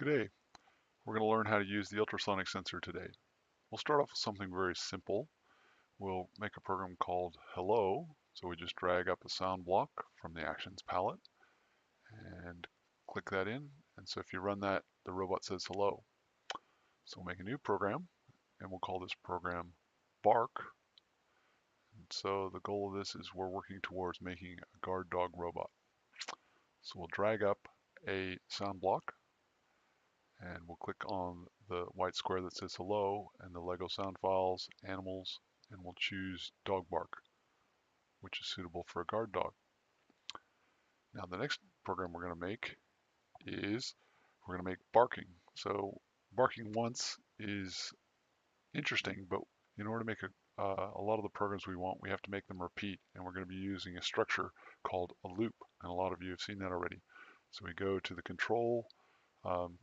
G'day. We're going to learn how to use the ultrasonic sensor today. We'll start off with something very simple. We'll make a program called hello. So we just drag up a sound block from the actions palette and click that in. And so if you run that, the robot says hello. So we'll make a new program and we'll call this program bark. And so the goal of this is we're working towards making a guard dog robot. So we'll drag up a sound block and we'll click on the white square that says hello and the Lego sound files, animals, and we'll choose dog bark, which is suitable for a guard dog. Now the next program we're going to make is we're going to make barking. So barking once is interesting, but in order to make a lot of the programs we want, we have to make them repeat, and we're going to be using a structure called a loop, and a lot of you have seen that already. So we go to the control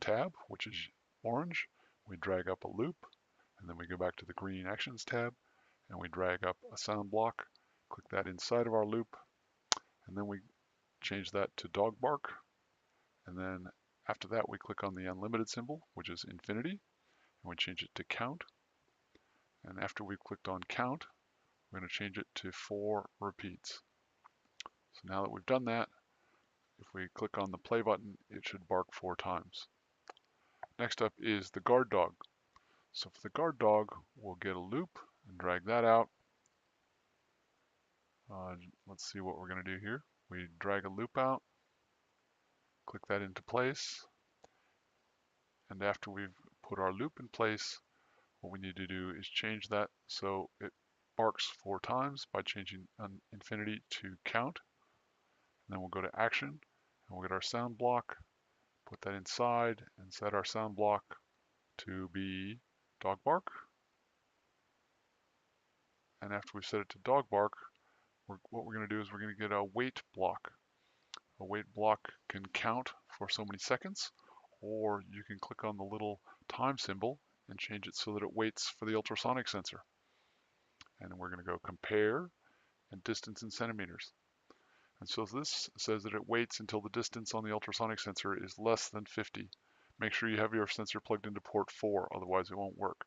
tab, which is orange. We drag up a loop, and then we go back to the green actions tab, and we drag up a sound block, click that inside of our loop, and then we change that to dog bark. And then after that, we click on the unlimited symbol, which is infinity, and we change it to count. And after we've clicked on count, we're going to change it to 4 repeats. So now that we've done that, if we click on the play button, it should bark 4 times. Next up is the guard dog. So for the guard dog, we'll get a loop and drag that out. Let's see what we're going to do here. We drag a loop out, click that into place, and after we've put our loop in place, what we need to do is change that so it barks 4 times by changing infinity to count. And then we'll go to action, and we'll get our sound block, put that inside, and set our sound block to be dog bark. And after we set it to dog bark, what we're going to do is we're going to get a wait block. A wait block can count for so many seconds, or you can click on the little time symbol and change it so that it waits for the ultrasonic sensor. And we're going to go compare and distance in centimeters. And so this says that it waits until the distance on the ultrasonic sensor is less than 50. Make sure you have your sensor plugged into port 4, otherwise it won't work.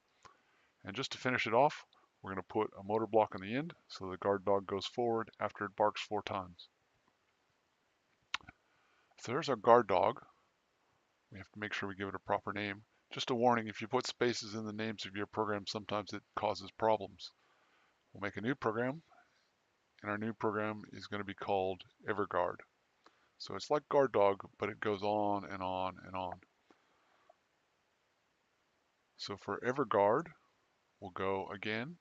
And just to finish it off, we're going to put a motor block on the end so the guard dog goes forward after it barks 4 times. So there's our guard dog. We have to make sure we give it a proper name. Just a warning, if you put spaces in the names of your program, sometimes it causes problems. We'll make a new program, and our new program is going to be called EverGuard. So it's like guard dog, but it goes on and on and on. So for EverGuard, we'll go again,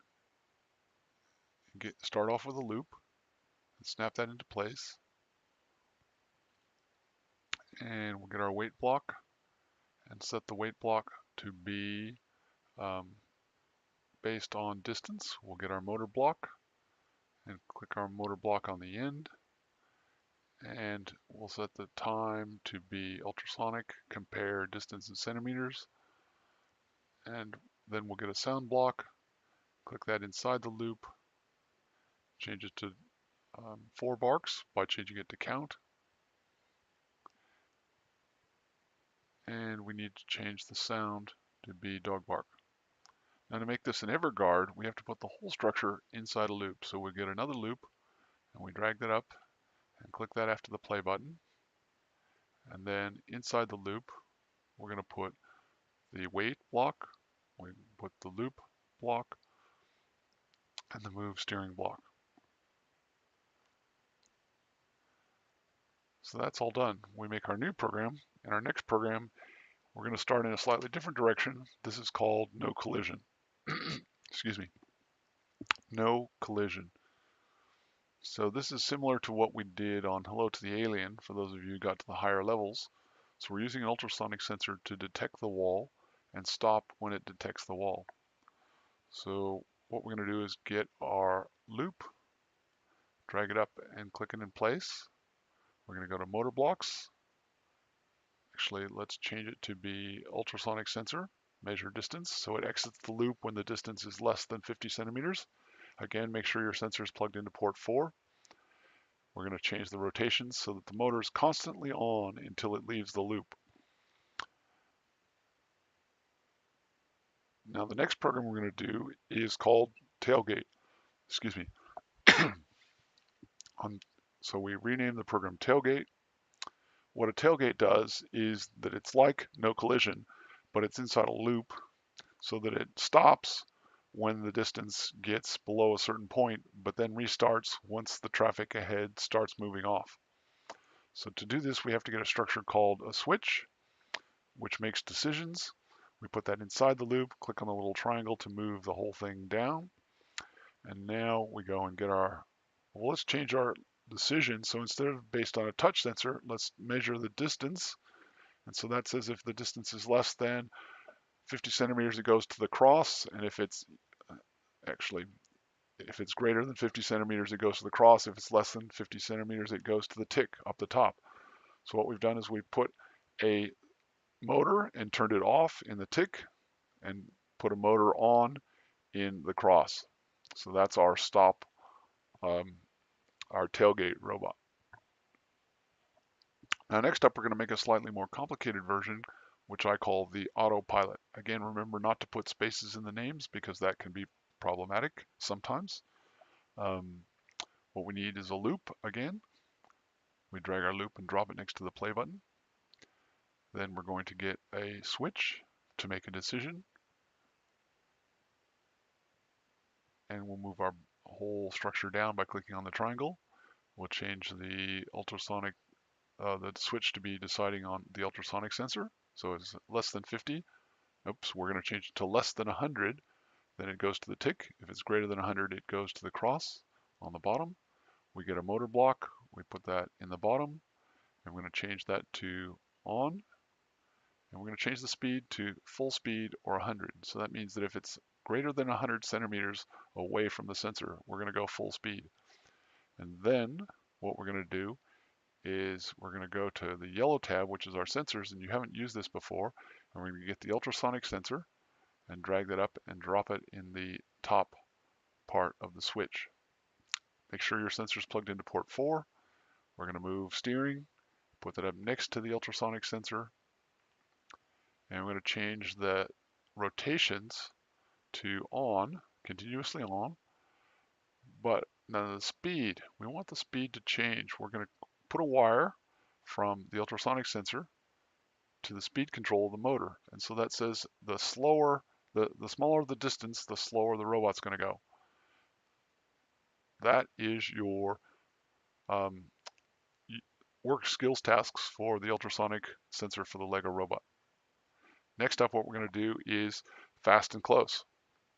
start off with a loop, and snap that into place. And we'll get our wait block and set the wait block to be based on distance. We'll get our motor block and click our motor block on the end. And we'll set the time to be ultrasonic, compare distance in centimeters. And then we'll get a sound block, click that inside the loop, change it to 4 barks by changing it to count. And we need to change the sound to be dog bark. Now to make this an EverGuard, we have to put the whole structure inside a loop. So we get another loop and we drag that up and click that after the play button. And then inside the loop, we're going to put the wait block, we put the loop block, and the move steering block. So that's all done. We make our new program, and our next program, we're going to start in a slightly different direction. This is called no collision. Excuse me. No collision. So this is similar to what we did on Hello to the Alien, for those of you who got to the higher levels. So we're using an ultrasonic sensor to detect the wall and stop when it detects the wall. So what we're going to do is get our loop, drag it up and click it in place. We're going to go to motor blocks. Actually, let's change it to be ultrasonic sensor, measure distance. So it exits the loop when the distance is less than 50 centimeters. Again, make sure your sensor is plugged into port 4. We're going to change the rotations so that the motor is constantly on until it leaves the loop. Now the next program we're going to do is called tailgate. Excuse me. So we rename the program tailgate. What a tailgate does is that it's like no collision, but it's inside a loop so that it stops when the distance gets below a certain point, but then restarts once the traffic ahead starts moving off. So to do this, we have to get a structure called a switch, which makes decisions. We put that inside the loop, click on the little triangle to move the whole thing down. And now we go and get well, let's change our decision. So instead of based on a touch sensor, let's measure the distance. And so that says if the distance is less than 50 centimeters, it goes to the cross. And if it's actually, if it's greater than 50 centimeters, it goes to the cross. If it's less than 50 centimeters, it goes to the tick up the top. So what we've done is we put a motor and turned it off in the tick and put a motor on in the cross. So that's our stop, our tailgate robot. Now next up, we're going to make a slightly more complicated version, which I call the autopilot. Again, remember not to put spaces in the names because that can be problematic sometimes. What we need is a loop again. We drag our loop and drop it next to the play button. Then we're going to get a switch to make a decision. And we'll move our whole structure down by clicking on the triangle. We'll change the ultrasonic, the switch to be deciding on the ultrasonic sensor. So it's less than 50. Oops, we're going to change it to less than 100. Then it goes to the tick. If it's greater than 100, it goes to the cross on the bottom. We get a motor block. We put that in the bottom. And we're going to change that to on. And we're going to change the speed to full speed or 100. So that means that if it's greater than 100 centimeters away from the sensor, we're going to go full speed. And then what we're going to do is we're going to go to the yellow tab, which is our sensors, and you haven't used this before. And we're going to get the ultrasonic sensor and drag that up and drop it in the top part of the switch. Make sure your sensor is plugged into port 4. We're going to move steering, put that up next to the ultrasonic sensor, and we're going to change the rotations to on, continuously on. But now the speed, we want the speed to change. We're going to put a wire from the ultrasonic sensor to the speed control of the motor. And so that says the slower, the smaller the distance, the slower the robot's going to go. That is your um, work skills tasks for the ultrasonic sensor for the Lego robot. Next up, what we're going to do is fast and close.